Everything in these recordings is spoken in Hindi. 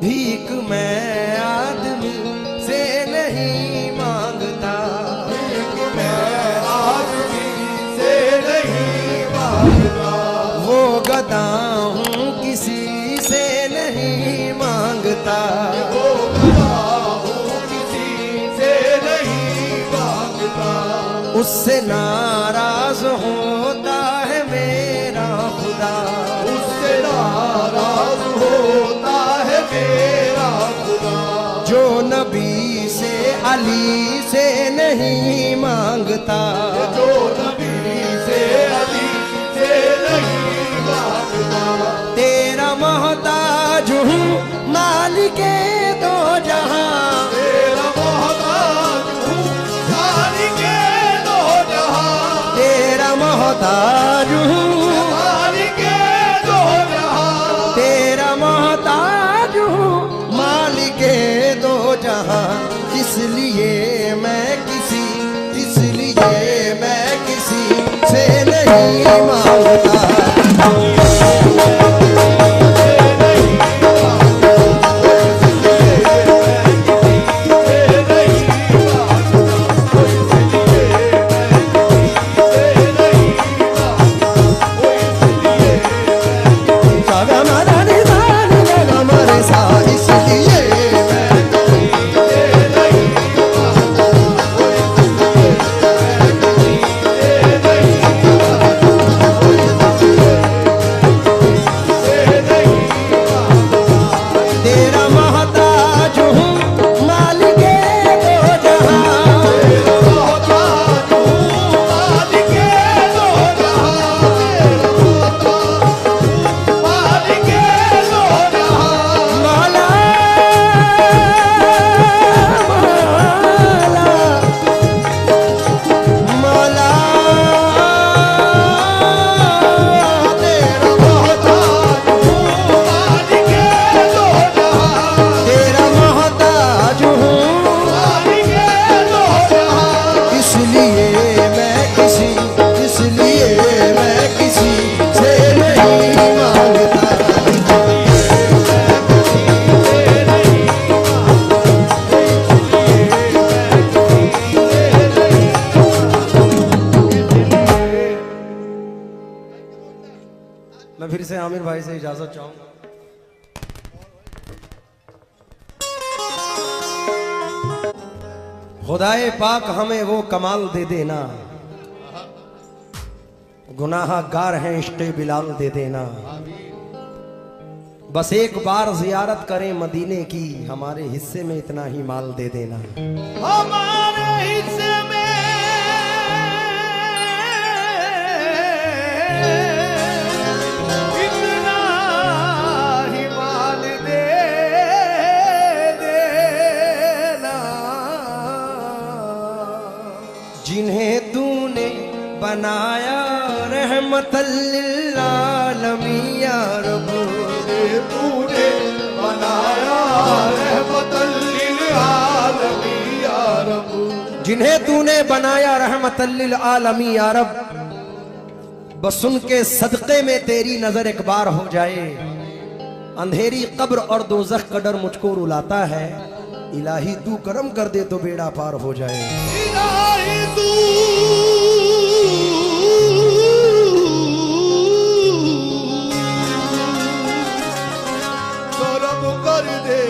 भीख मैं आदमी से नहीं मांगता, भीख मैं आदमी से नहीं मांगता। वो गदा हूँ किसी से नहीं मांगता, वो गदा हूँ किसी से नहीं मांगता। उससे नाराज होता है मेरा खुदा, उससे नाराज होता है मेरा खुदा। जो नबी से अली से नहीं मांगता, जो नबी से अली से नहीं मांगता। तेरा मोहताज हूँ मालिके दो जहां, तेरा मोहताज हूँ मालिके दो जहां। तेरा मोहताज हूँ, मालिके दो जहां। तेरा मोहताज हूँ मालिके दो जहां। इसलिए मैं किसी से नहीं मांगता। मैं फिर से आमिर भाई से इजाजत चाहूंगा। खुदाए पाक हमें वो कमाल दे देना, गुनाहगार हैं इश्क़े बिलाल दे देना। बस एक बार जियारत करें मदीने की, हमारे हिस्से में इतना ही माल दे देना। हमारे हिस्से में इतना ही माल दे देना। जिन्हें तूने बनाया रहमतल लिल आलमीन या रब, तूने बनाया रहमतल लिल आलमीन या रब। जिन्हें तूने बनाया रहमतल लिल आलमीन या रब। बस उनके सदक़े में तेरी नजर एक बार हो जाए, अंधेरी कब्र और दोज़ख का डर मुझको रुलाता है। इलाही तू करम कर दे तो बेड़ा पार हो जाए। इलाही तू करम कर दे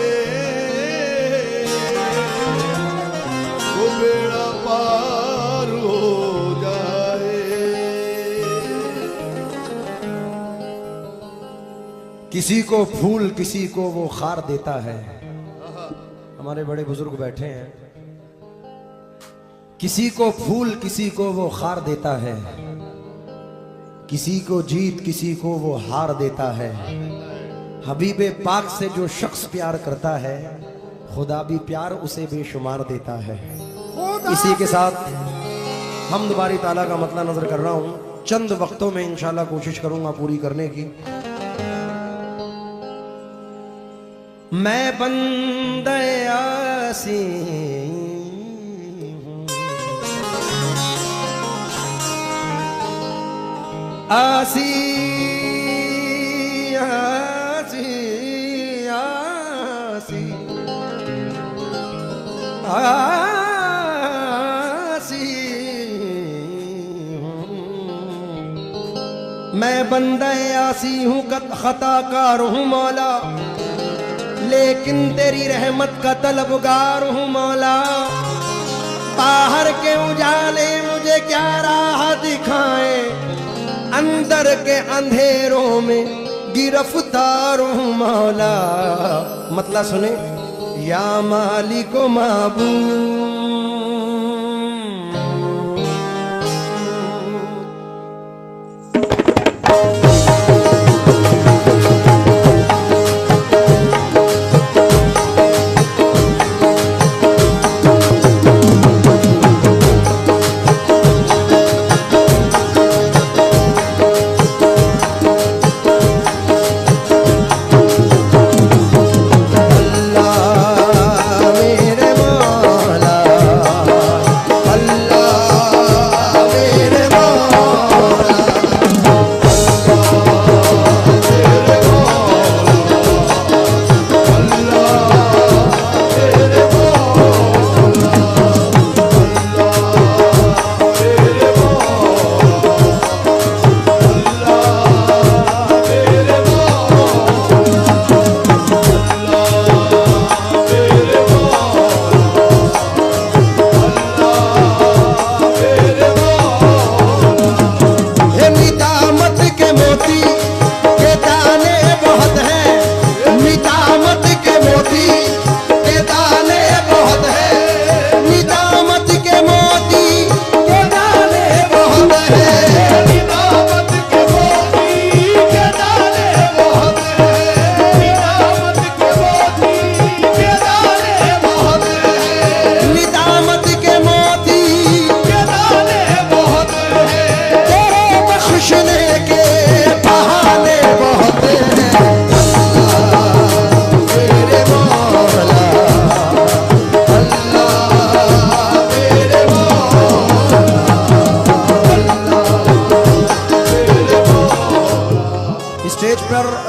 तो बेड़ा पार हो जाए। किसी को फूल किसी को वो खार देता है। हमारे बड़े बुजुर्ग बैठे हैं। किसी को फूल किसी को वो खार देता है, किसी को जीत किसी को वो हार देता है। हबीबे पाक से जो शख्स प्यार करता है, खुदा भी प्यार उसे बेशुमार देता है। इसी के साथ हम्द बारी ताला का मतला नजर कर रहा हूं। चंद वक्तों में इंशाल्लाह कोशिश करूंगा पूरी करने की। मैं बंदे आसी आसी आसी आसी आसी मैं बंदा आसी हूँ खताकार हूँ मौला, लेकिन तेरी रहमत का तलबगार हूँ मौला। बाहर के उजाले मुझे क्या राह दिखाए, अंदर के अंधेरों में गिरफ्तार हूँ मौला। मतलब सुने, या मालिको माबूद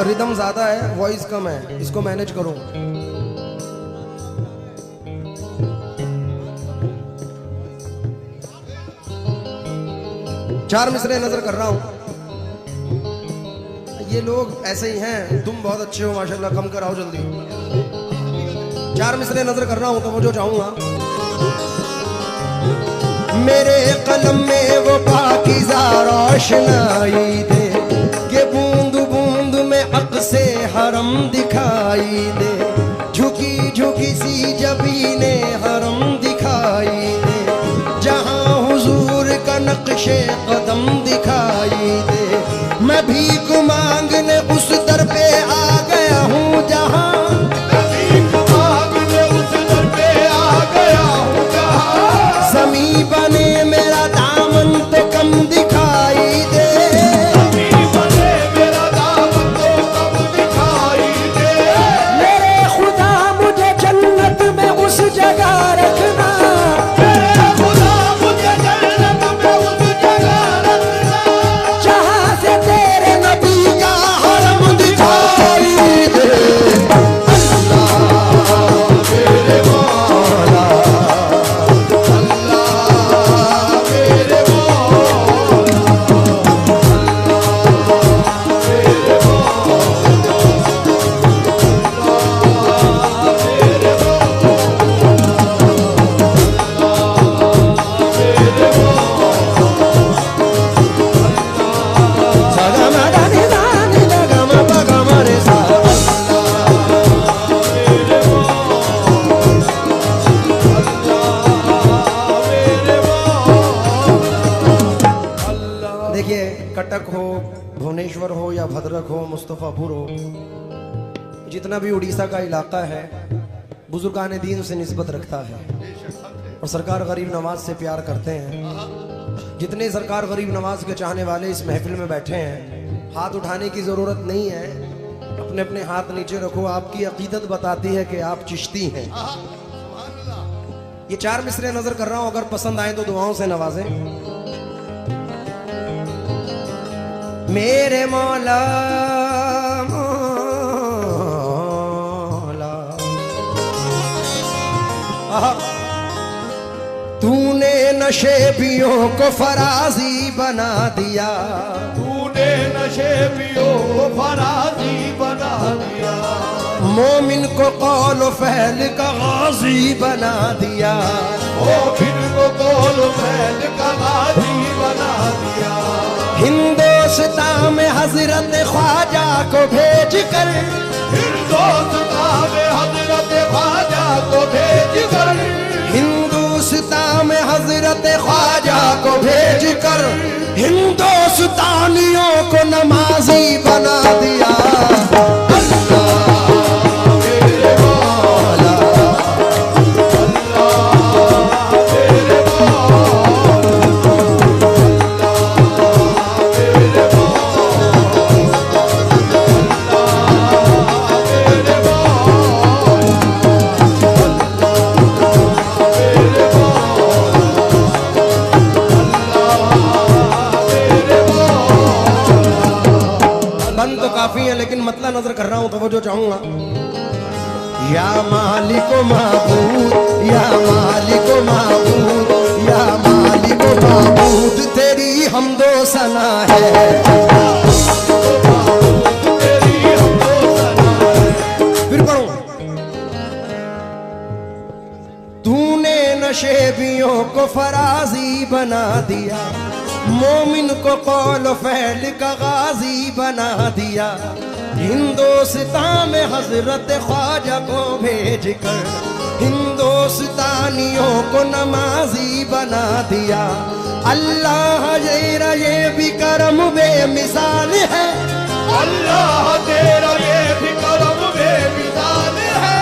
रिदम ज्यादा है, वॉइस कम है, इसको मैनेज करो। चार मिसरे नजर कर रहा हूं। ये लोग ऐसे ही हैं, तुम बहुत अच्छे हो माशाल्लाह, कम कराओ जल्दी। चार मिसरे नजर कर रहा हूं तो वो जो चाहूंगा। मेरे कलम में वो पाकीज़ा रोशनाई दे, के बूंद बूंद में अक्से हरम दिखाई दे, झुकी झुकी सी जबीने हरम दिखाई दे, जहां हुजूर का नक्शे कदम दिखाई दे। मैं भीख मांगने उस दर पे आ गया हूँ जहां, ज़मीं बने मेरा दामन तो कम दिखाई दे, ज़मीं बने मेरा दामन तो कम दिखाई दे। मेरे खुदा मुझे जन्नत में उस जगह रखना, मेरे खुदा मुझे जन्नत में उस जगह रखना, जहां से तेरे नबी का हरम दिखाई दे। कटक हो, भुवनेश्वर हो या भद्रक हो, मुस्तफापुर हो, जितना भी उड़ीसा का इलाका है, बुजुर्गान दीन से निस्बत रखता है और सरकार गरीब नवाज से प्यार करते हैं। जितने सरकार गरीब नवाज के चाहने वाले इस महफिल में बैठे हैं, हाथ उठाने की जरूरत नहीं है, अपने अपने हाथ नीचे रखो। आपकी अकीदत बताती है कि आप चिश्ती हैं। ये चार मिसरे नजर कर रहा हूं, अगर पसंद आए तो दुआओं से नवाजें। मेरे मौला मौला तूने नशेबियों को फराजी बना दिया, तूने नशेबियों को फराजी बना दिया, मोमिन को कौल फैल का गाजी बना दिया, मोमिन को कौल फैल का गाजी बना दिया। हिंदुस्तान में हजरत ख्वाजा को भेज कर, हिंदुस्तान में हजरत ख्वाजा को भेज कर, हिंदुस्तान में हजरत ख्वाजा को भेज कर हिंदुस्तानियों को नमाजी बना दिया। काफी है लेकिन मतलब नजर कर रहा हूं तो वो जो चाहूंगा। या मालिको माबूद, या मालिको माबूद, या मालिको माबूद तेरी हमदो सना है, फिर पढ़ो। तूने नशेबियों को फराजी बना दिया, मोमिन को कौल फैल का गाजी बना दिया, हिंदुस्तान में हजरत ख्वाजा को भेज कर हिंदुस्तानियों को नमाजी बना दिया। अल्लाह तेरा ये भी करम बेमिसाल है, अल्लाह तेरा ये भी करम बेमिसाल है,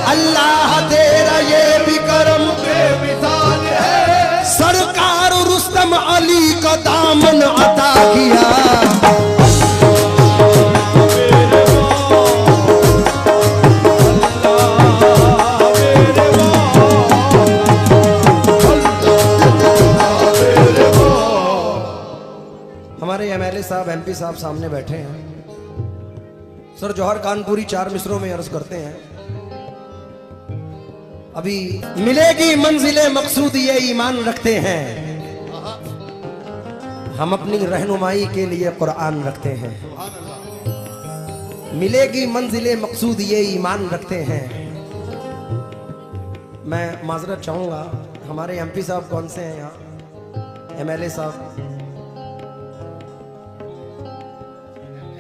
अल्लाह तेरा ये भी करम बेमिसाल है। सरकार रुस्तम अली का दामन अता किया, हमारे एमएलए साहब एमपी साहब सामने बैठे हैं। सर जौहर कानपुरी 4 मिसरों में अर्ज करते हैं। अभी मिलेगी मंजिले मकसूद ये ईमान रखते हैं, हम अपनी रहनुमाई के लिए कुरान रखते हैं। मिलेगी मंजिले मकसूद ये ईमान रखते हैं। मैं माजरत चाहूंगा, हमारे एमपी साहब कौन से हैं यहाँ? एमएलए साहब,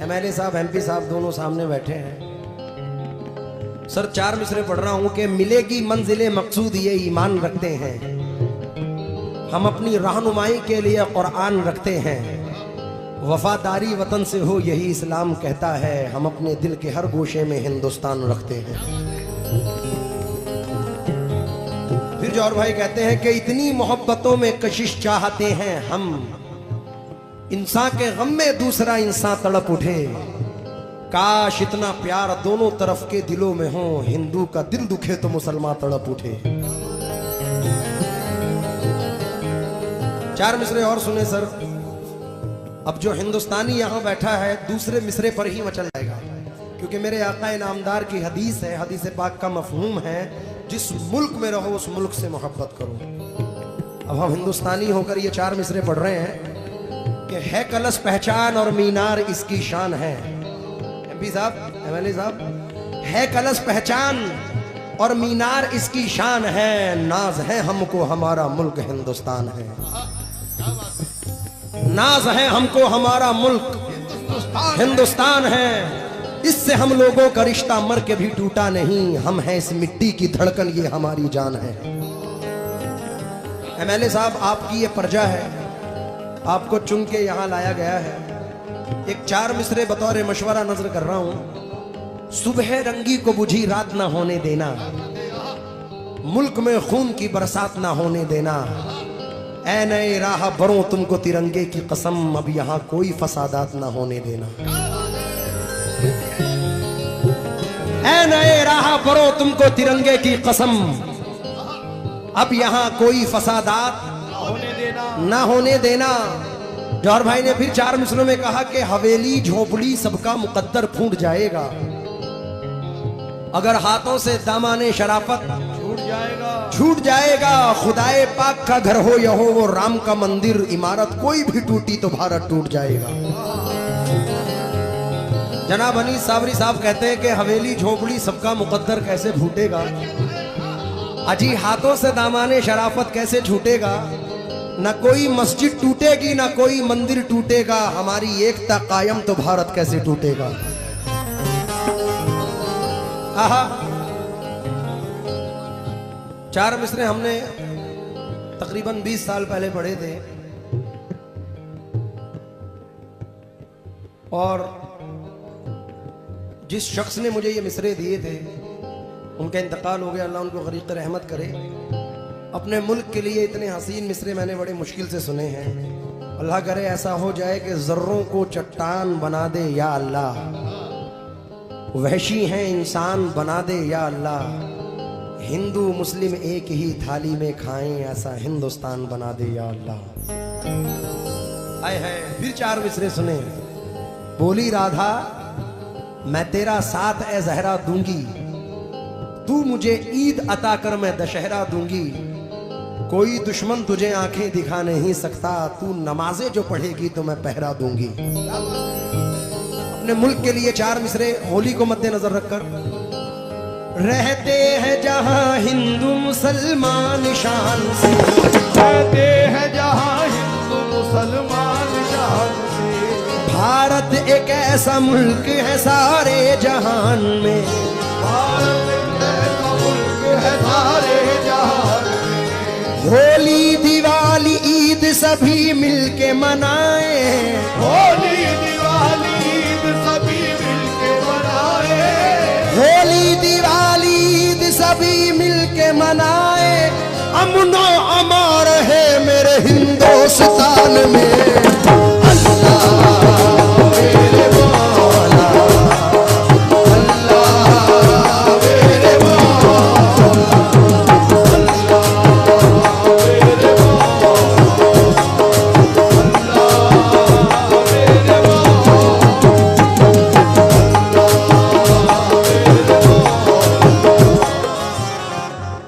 एमएलए साहब एमपी साहब दोनों सामने बैठे हैं। सर 4 मिसरे पढ़ रहा हूं कि मिलेगी मंजिले मकसूद ये ईमान रखते हैं, हम अपनी रहनुमाई के लिए कुरान रखते हैं। वफादारी वतन से हो यही इस्लाम कहता है, हम अपने दिल के हर गोशे में हिंदुस्तान रखते हैं। फिर जौहर भाई कहते हैं कि इतनी मोहब्बतों में कशिश चाहते हैं हम, इंसान के गम में दूसरा इंसान तड़प उठे, काश इतना प्यार दोनों तरफ के दिलों में हो, हिंदू का दिल दुखे तो मुसलमान तड़प उठे। 4 मिसरे और सुने सर। अब जो हिंदुस्तानी यहां बैठा है दूसरे मिसरे पर ही मचल जाएगा, क्योंकि मेरे आका नामदार की हदीस है, हदीस पाक का मफहूम है, जिस मुल्क में रहो उस मुल्क से मोहब्बत करो। अब हम हिंदुस्तानी होकर ये 4 मिसरे पढ़ रहे हैं कि है कलश पहचान और मीनार इसकी शान है। एमपी साहब, एमएलए साहब, है कलश पहचान और मीनार इसकी शान है, नाज है हमको हमारा मुल्क हिंदुस्तान है, नाज है हमको हमारा मुल्क हिंदुस्तान है। इससे हम लोगों का रिश्ता मर के भी टूटा नहीं, हम हैं इस मिट्टी की धड़कन, ये हमारी जान है। एमएलए साहब आपकी ये प्रजा है, आपको चुन के यहां लाया गया है। एक 4 मिसरे बतौर मशवरा नजर कर रहा हूं। सुबह रंगी को बुझी रात ना होने देना, मुल्क में खून की बरसात ना होने देना, ऐ नए राह बरों तुमको तिरंगे की कसम, अब यहां कोई फसादात ना होने देना। ऐ नए राह बरों तुमको तिरंगे की कसम, अब यहां कोई फसादात ना होने देना। जौहर भाई ने फिर 4 मिसरों में कहा कि हवेली झोपड़ी सबका मुकद्दर फूट जाएगा, अगर हाथों से दामाने शराफत छूट जाएगा। खुदाए पाक का घर हो या हो वो राम का मंदिर, इमारत कोई भी टूटी तो भारत टूट जाएगा। जनाब अनीस सावरी साहब कहते हैं कि हवेली झोपड़ी सबका मुकद्दर कैसे फूटेगा, अजी हाथों से दामाने शराफत कैसे छूटेगा। ना कोई मस्जिद टूटेगी ना कोई मंदिर टूटेगा, हमारी एकता कायम तो भारत कैसे टूटेगा। आहा, 4 मिसरे हमने तकरीबन 20 साल पहले पढ़े थे और जिस शख्स ने मुझे ये मिसरे दिए थे उनका इंतकाल हो गया, अल्लाह उनको गरीक़ रहमत करे। अपने मुल्क के लिए इतने हसीन मिसरे मैंने बड़े मुश्किल से सुने हैं। अल्लाह करे ऐसा हो जाए कि ज़र्रों को चट्टान बना दे या अल्लाह, वहशी हैं इंसान बना दे या अल्लाह, हिंदू मुस्लिम एक ही थाली में खाएं ऐसा हिंदुस्तान बना दे या अल्लाह। आए है फिर 4 मिसरे सुने। बोली राधा मैं तेरा साथ ए जहरा दूंगी, तू मुझे ईद अता कर मैं दशहरा दूंगी, कोई दुश्मन तुझे आंखें दिखा नहीं सकता, तू नमाजें जो पढ़ेगी तो मैं पहरा दूंगी। अपने मुल्क के लिए 4 मिसरे होली को मद्देनजर रखकर। रहते हैं जहां हिंदू मुसलमान शान से, रहते हैं जहां हिंदू मुसलमान शान से, भारत एक ऐसा मुल्क है सारे जहान में, भारत एक ऐसा मुल्क है सारे जहान में, होली दिवाली ईद सभी मिलके मनाए, होली दिवाली ईद सभी मिलके मनाए, होली दिवाली ईद सभी मिलके मनाए, अमनो अमार है मेरे हिंदुस्तान में।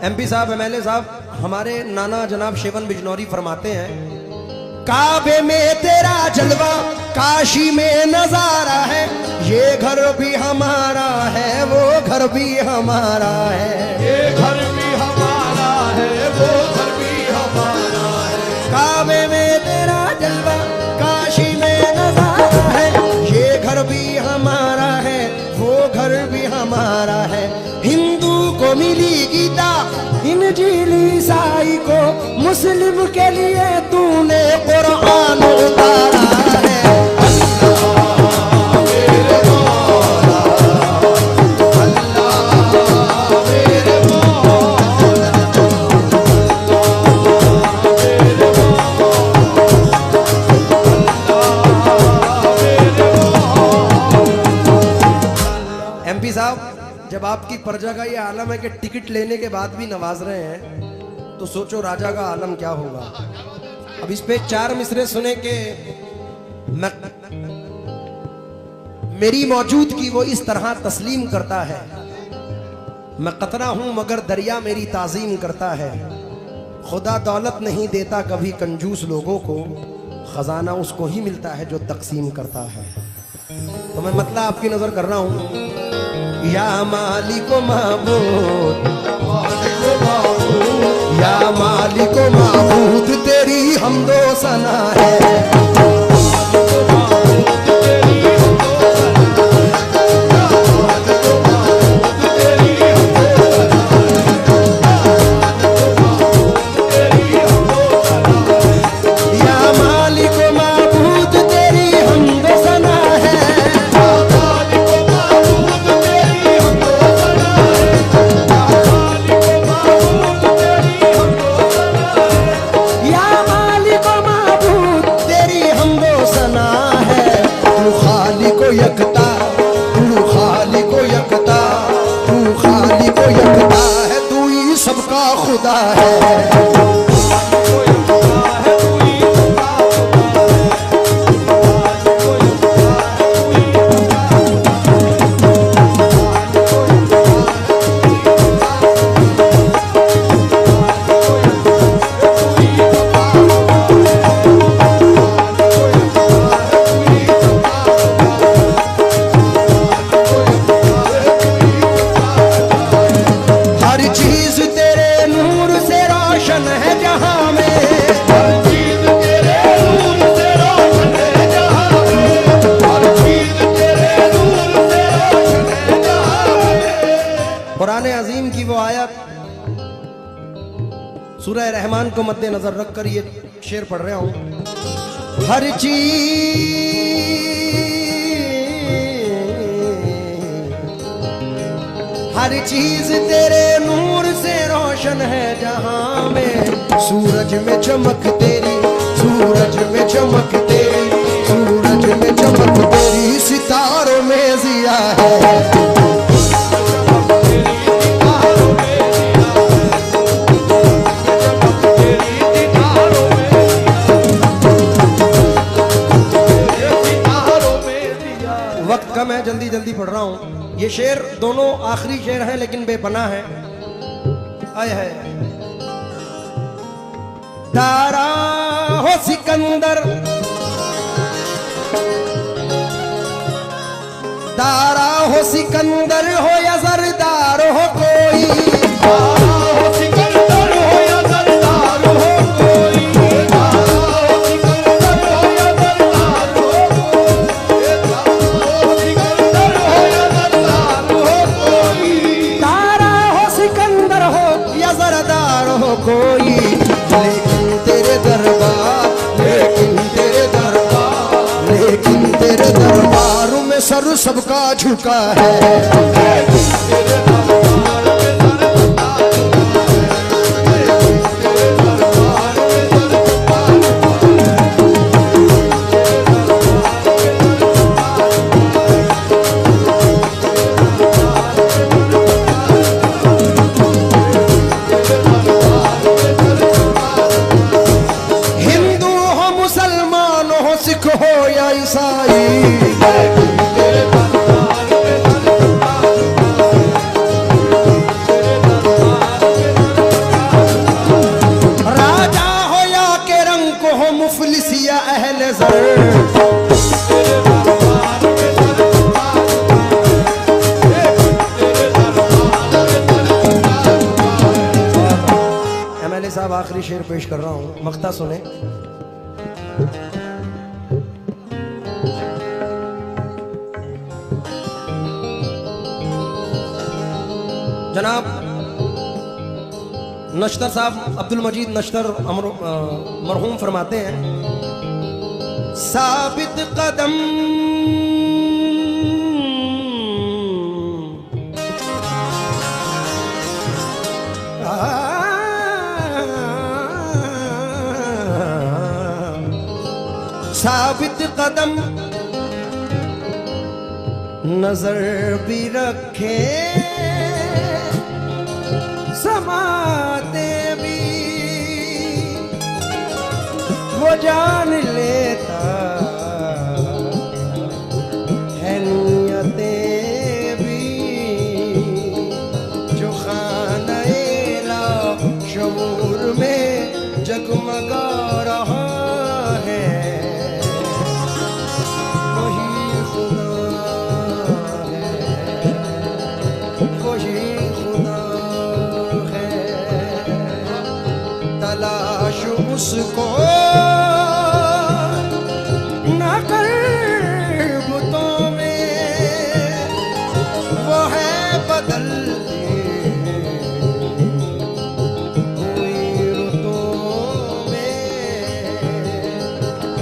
एमपी साहब एमएलए साहब हमारे नाना जनाब शेवन बिजनौरी फरमाते हैं, काबे में तेरा जलवा काशी में नजारा है, ये घर भी हमारा है वो घर भी हमारा है, ये घर भी हमारा है वो घर भी हमारा है, काबे में तेरा जलवा काशी में नजारा है, ये घर भी हमारा है वो घर भी हमारा है। हिंदू को मिली गीता इंजील ईसाई को मुस्लिम के लिए तूने कुरान उतारा है। एमपी साहब जब आपकी प्रजा का ये आलम है कि टिकट लेने के बाद भी नवाज रहे हैं तो सोचो राजा का आलम क्या होगा। अब इस पे 4 मिसरे सुने के मेरी मौजूदगी वो इस तरह तस्लीम करता है, मैं कतरा हूं मगर दरिया मेरी ताजीम करता है, खुदा दौलत नहीं देता कभी कंजूस लोगों को, खजाना उसको ही मिलता है जो तकसीम करता है। तो मैं मतलब आपकी नजर कर रहा हूं, या मालिको महबूद या मालिको महबूद तेरी हमदो सना है, सबका खुदा है। कुरान अजीम की वो आयत सूरह रहमान को मद्देनजर रखकर ये शेर पढ़ रहा हूं। हर चीज तेरे नूर से रोशन है जहां में, सूरज में चमक तेरी, सूरज में चमक तेरी, सूरज में चमक तेरी, सितारों में जिया है। वक्त कम है, जल्दी जल्दी पढ़ रहा हूं। ये शेर दोनों आखिरी शेर हैं लेकिन बेपनाह है। आय है। तारा हो सिकंदर, तारा हो सिकंदर हो या जरदार हो कोई, तारा हो सिकंदर हो या जरदार हो कोई, तारा हो सिकंदर हो या जरदार हो कोई, तारा हो सिकंदर हो या जरदार हो कोई, लेकिन तेरे दरबार, लेकिन तेरे दरबार, लेकिन तेरे दरबार में सर सबका झुका है। हिंदू हो मुसलमान हो सिख हो या ईसाई, मुफलिसिया अहले ज़र, MLA साहब आखिरी शेर पेश कर रहा हूं, मक्ता सुने। जनाब नश्तर साहब अब्दुल मजीद नश्तर मरहूम फरमाते हैं, साबित कदम साबित कदम नजर भी रखे, समाते भी वो जान लेता है नियतें भी, जो खाना-ए-ला शऊर में जगमगा रहा है, वही खुदा है, वही खुदा है। तलाश उसको न कर बुतों में, वो है बदलती हुई रुतों में,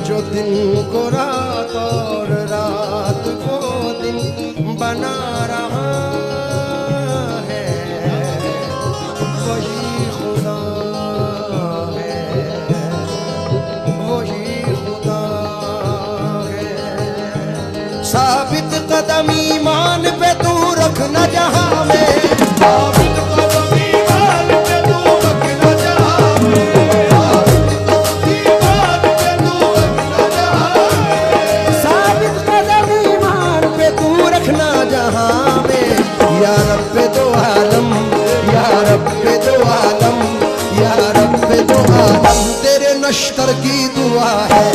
जो दिन को रात और रात को दिन बना रहा है, वही खुदा है, वही खुदा है। साबित कदम ईमान पे तू रखना जहां में, साबित कदम ईमान पे तू रखना जहां में, साबित कदम ईमान पे तू रखना जहां में, या रब्बे दो आलम, या रब्बे दो आलम, या रब्बे दो आलम, तेरे नश्तर की दुआ है।